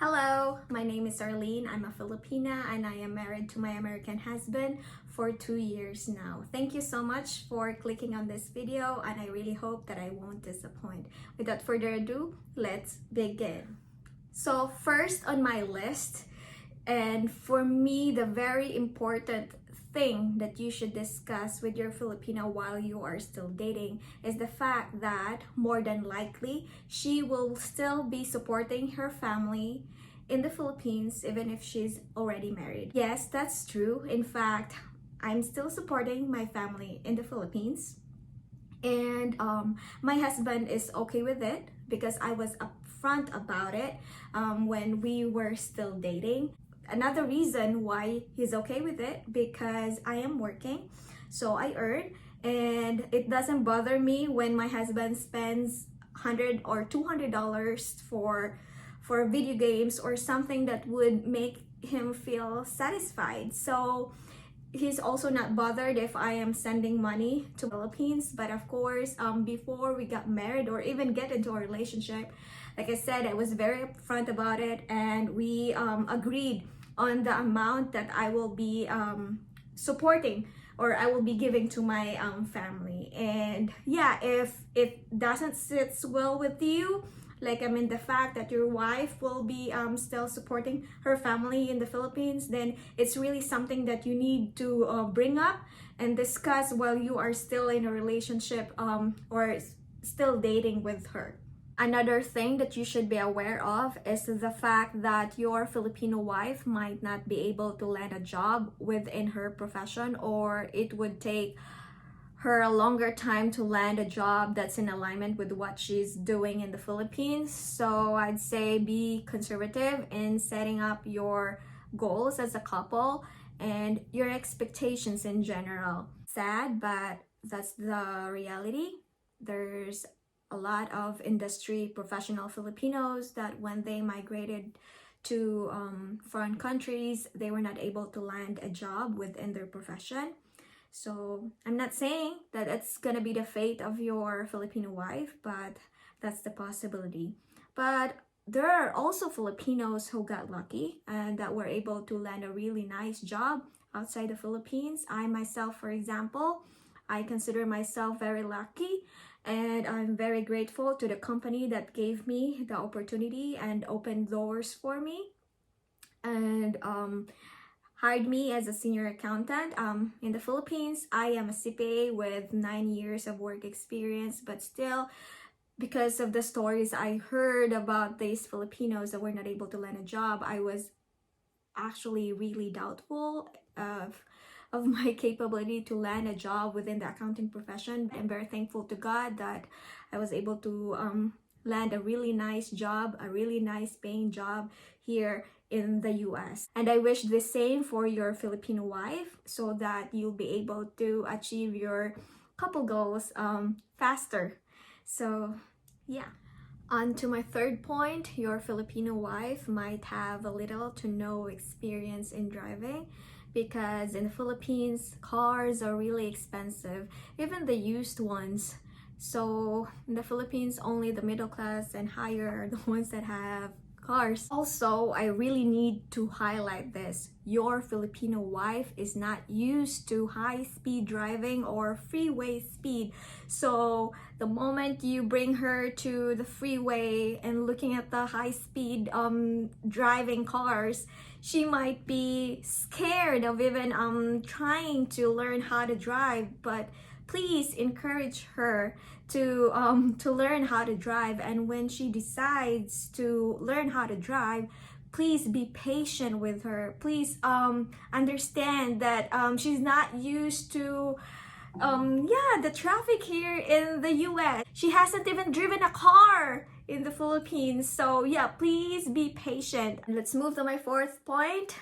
Hello, my name is Arlene. I'm a Filipina and I am married to my American husband for 2 years now. Thank you so much for clicking on this video and I really hope that I won't disappoint. Without further ado, let's begin. So first on my list, and for me, the very important thing that you should discuss with your Filipino while you are still dating is the fact that more than likely she will still be supporting her family in the Philippines even if she's already married. Yes, that's true. In fact, I'm still supporting my family in the Philippines, and my husband is okay with it because I was upfront about it when we were still dating. Another reason why he's okay with it because I am working, so I earn, and it doesn't bother me when my husband spends $100 or $200 for video games or something that would make him feel satisfied. So he's also not bothered if I am sending money to Philippines. But of course, before we got married or even get into a relationship, like I said, I was very upfront about it, and we agreed on the amount that I will be supporting or I will be giving to my family. And yeah, if it doesn't sit well with you, like the fact that your wife will be still supporting her family in the Philippines, then it's really something that you need to bring up and discuss while you are still in a relationship or still dating with her. Another thing that you should be aware of is the fact that your Filipino wife might not be able to land a job within her profession, or it would take her a longer time to land a job that's in alignment with what she's doing in the Philippines. So I'd say be conservative in setting up your goals as a couple and your expectations in general. Sad, but that's the reality. There's a lot of industry professional Filipinos that when they migrated to foreign countries, they were not able to land a job within their profession. So I'm not saying that it's gonna be the fate of your Filipino wife, but that's the possibility. But there are also Filipinos who got lucky and that were able to land a really nice job outside the Philippines. I myself, for example, I consider myself very lucky, and I'm very grateful to the company that gave me the opportunity and opened doors for me and hired me as a senior accountant in the Philippines. I am a CPA with 9 years of work experience, but still, because of the stories I heard about these Filipinos that were not able to land a job, I was actually really doubtful of my capability to land a job within the accounting profession. I'm very thankful to God that I was able to land a really nice job, a really nice paying job here in the US. And I wish the same for your Filipino wife so that you'll be able to achieve your couple goals faster. So yeah. On to my third point, your Filipino wife might have a little to no experience in driving, because in the Philippines, cars are really expensive, even the used ones. So in the Philippines, only the middle class and higher are the ones that have cars. Also, I really need to highlight this. Your Filipino wife is not used to high-speed driving or freeway speed. So the moment you bring her to the freeway and looking at the high-speed driving cars, she might be scared of even trying to learn how to drive. But please encourage her to learn how to drive, and when she decides to learn how to drive, please be patient with her. Please understand that she's not used to the traffic here in the US. She hasn't even driven a car in the Philippines. So yeah, please be patient. Let's move to my fourth point,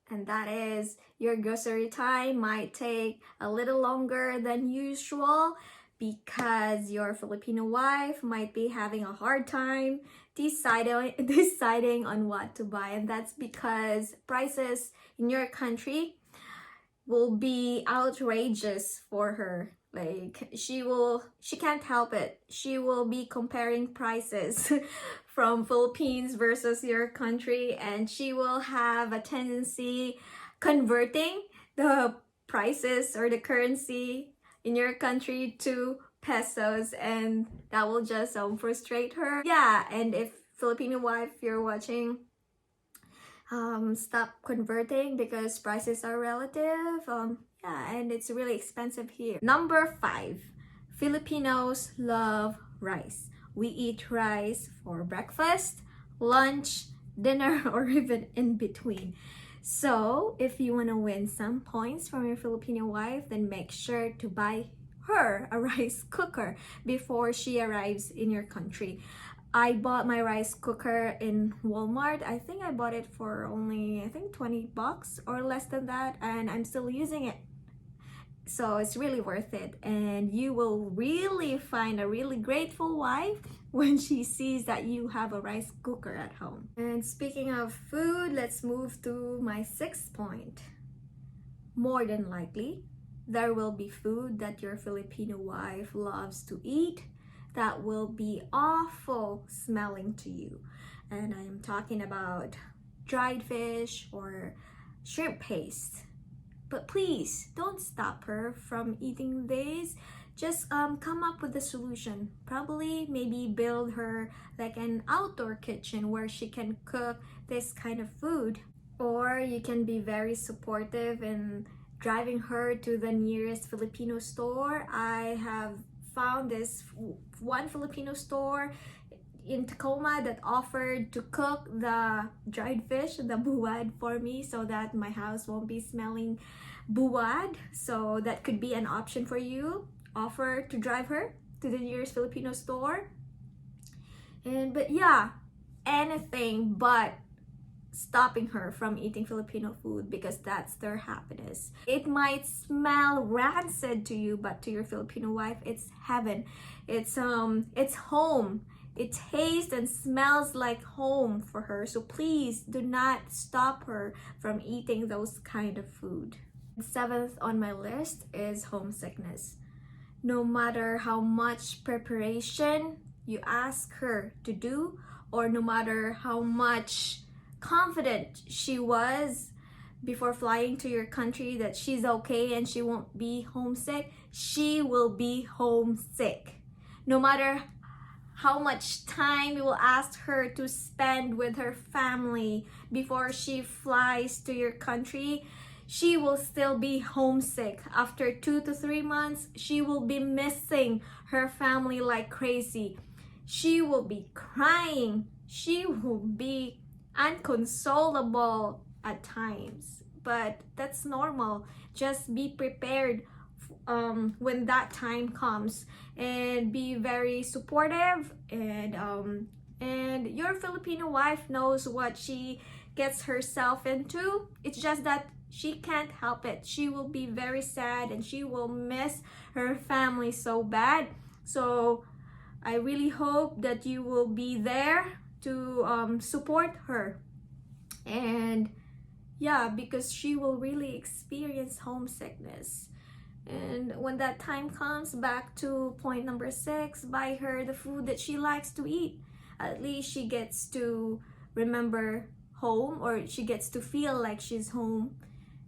and that is your grocery time might take a little longer than usual because your Filipino wife might be having a hard time deciding on what to buy. And that's because prices in your country will be outrageous for her. Like she can't help it. She will be comparing prices from Philippines versus your country, and she will have a tendency converting the prices or the currency in your country to pesos, and that will just frustrate her. Yeah, and if Filipino wife, you're watching, stop converting because prices are relative. Yeah, and it's really expensive here. Number 5, Filipinos love rice. We eat rice for breakfast, lunch, dinner, or even in between. So if you want to win some points from your Filipino wife, then make sure to buy her a rice cooker before she arrives in your country. I bought my rice cooker in Walmart. I think I bought it for only, I think, 20 bucks or less than that, and I'm still using it. So it's really worth it, and you will really find a really grateful wife when she sees that you have a rice cooker at home. And speaking of food, let's move to my 6th point. More than likely, there will be food that your Filipino wife loves to eat that will be awful smelling to you. And I am talking about dried fish or shrimp paste. But please don't stop her from eating these. Just come up with a solution. Probably maybe build her like an outdoor kitchen where she can cook this kind of food. Or you can be very supportive in driving her to the nearest Filipino store. I have found this one Filipino store in Tacoma that offered to cook the dried fish, the buwad, for me so that my house won't be smelling buwad. So that could be an option for you. Offer to drive her to the nearest Filipino store. But yeah, anything but stopping her from eating Filipino food, because that's their happiness. It might smell rancid to you, but to your Filipino wife, it's heaven. It's home. It tastes and smells like home for her. So please do not stop her from eating those kind of food. 7th on my list is homesickness. No matter how much preparation you ask her to do, or no matter how much confident she was before flying to your country that she's okay and she won't be homesick, she will be homesick. No matter how much time you will ask her to spend with her family before she flies to your country, she will still be homesick. After 2 to 3 months, she will be missing her family like crazy. She will be crying. She will be unconsolable at times, but that's normal. Just be prepared when that time comes, and be very supportive, and your Filipino wife knows what she gets herself into. It's just that she can't help it. She will be very sad and she will miss her family so bad. So I really hope that you will be there to support her. And yeah, because she will really experience homesickness. And when that time comes, back to point number 6, buy her the food that she likes to eat. At least she gets to remember home, or she gets to feel like she's home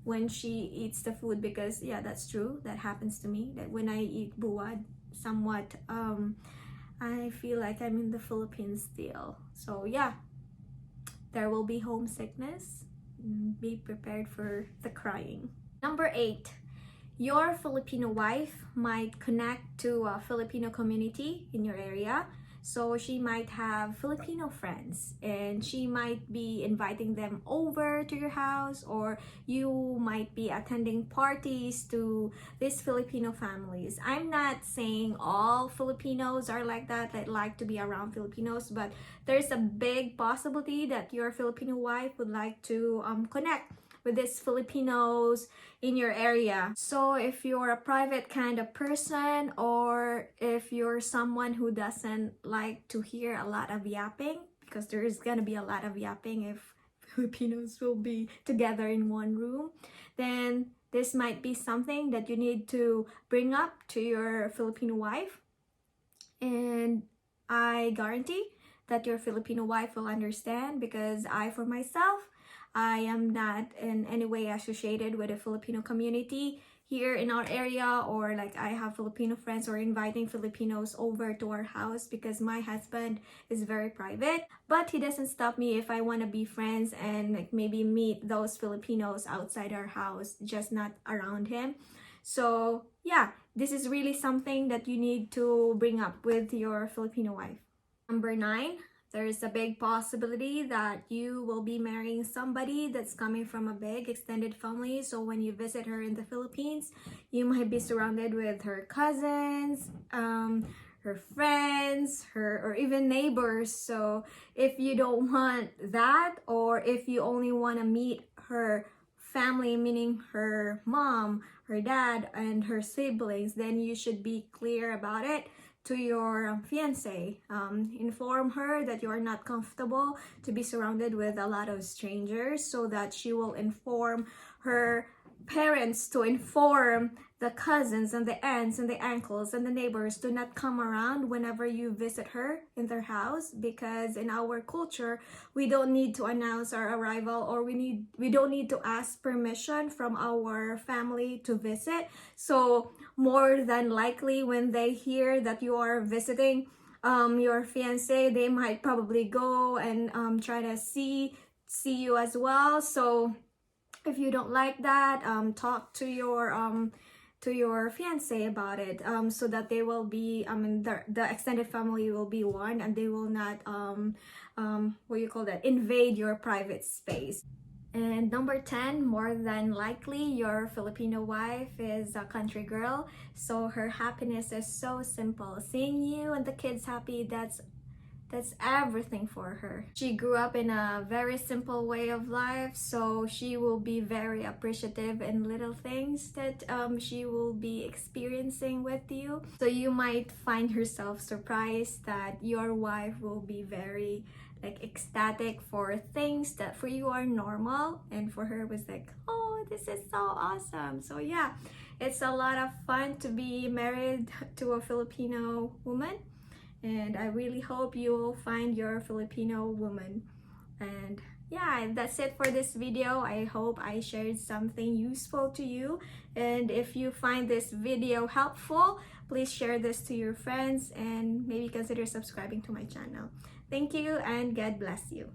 when she eats the food. Because yeah, that's true, that happens to me, that when I eat buwad, somewhat I feel like I'm in the Philippines still. So yeah, there will be homesickness. Be prepared for the crying. Number 8, your Filipino wife might connect to a Filipino community in your area. So she might have Filipino friends, and she might be inviting them over to your house, or you might be attending parties to these Filipino families. I'm not saying all Filipinos are like that like to be around Filipinos, but there's a big possibility that your Filipino wife would like to connect with these Filipinos in your area. So if you're a private kind of person, or if you're someone who doesn't like to hear a lot of yapping, because there is gonna be a lot of yapping if Filipinos will be together in one room, then this might be something that you need to bring up to your Filipino wife. And I guarantee that your Filipino wife will understand, because I, for myself, I am not in any way associated with the Filipino community here in our area, or like I have Filipino friends or inviting Filipinos over to our house, because my husband is very private. But he doesn't stop me if I want to be friends and like maybe meet those Filipinos outside our house, just not around him. So yeah, this is really something that you need to bring up with your Filipino wife. Number 9, there's a big possibility that you will be marrying somebody that's coming from a big extended family. So when you visit her in the Philippines, you might be surrounded with her cousins, her friends, her or even neighbors. So if you don't want that, or if you only want to meet her family, meaning her mom, her dad, and her siblings, then you should be clear about it to your fiance. Inform her that you are not comfortable to be surrounded with a lot of strangers, so that she will inform her parents to inform the cousins and the aunts and the uncles and the neighbors to not come around whenever you visit her in their house, because in our culture we don't need to announce our arrival, or we don't need to ask permission from our family to visit. So more than likely, when they hear that you are visiting your fiance, they might probably go and try to see you as well. So if you don't like that, talk to your fiance about it, so that they will be, the extended family will be warned, and they will not what you call that, invade your private space. And number 10, more than likely your Filipino wife is a country girl, so her happiness is so simple. Seeing you and the kids happy, that's everything for her. She grew up in a very simple way of life, so she will be very appreciative in little things that she will be experiencing with you. So you might find yourself surprised that your wife will be very like ecstatic for things that for you are normal, and for her was like, oh, this is so awesome. So yeah, it's a lot of fun to be married to a Filipino woman, and I really hope you will find your Filipino woman. And yeah, that's it for this video. I hope I shared something useful to you, and if you find this video helpful, please share this to your friends and maybe consider subscribing to my channel. Thank you, and God bless you.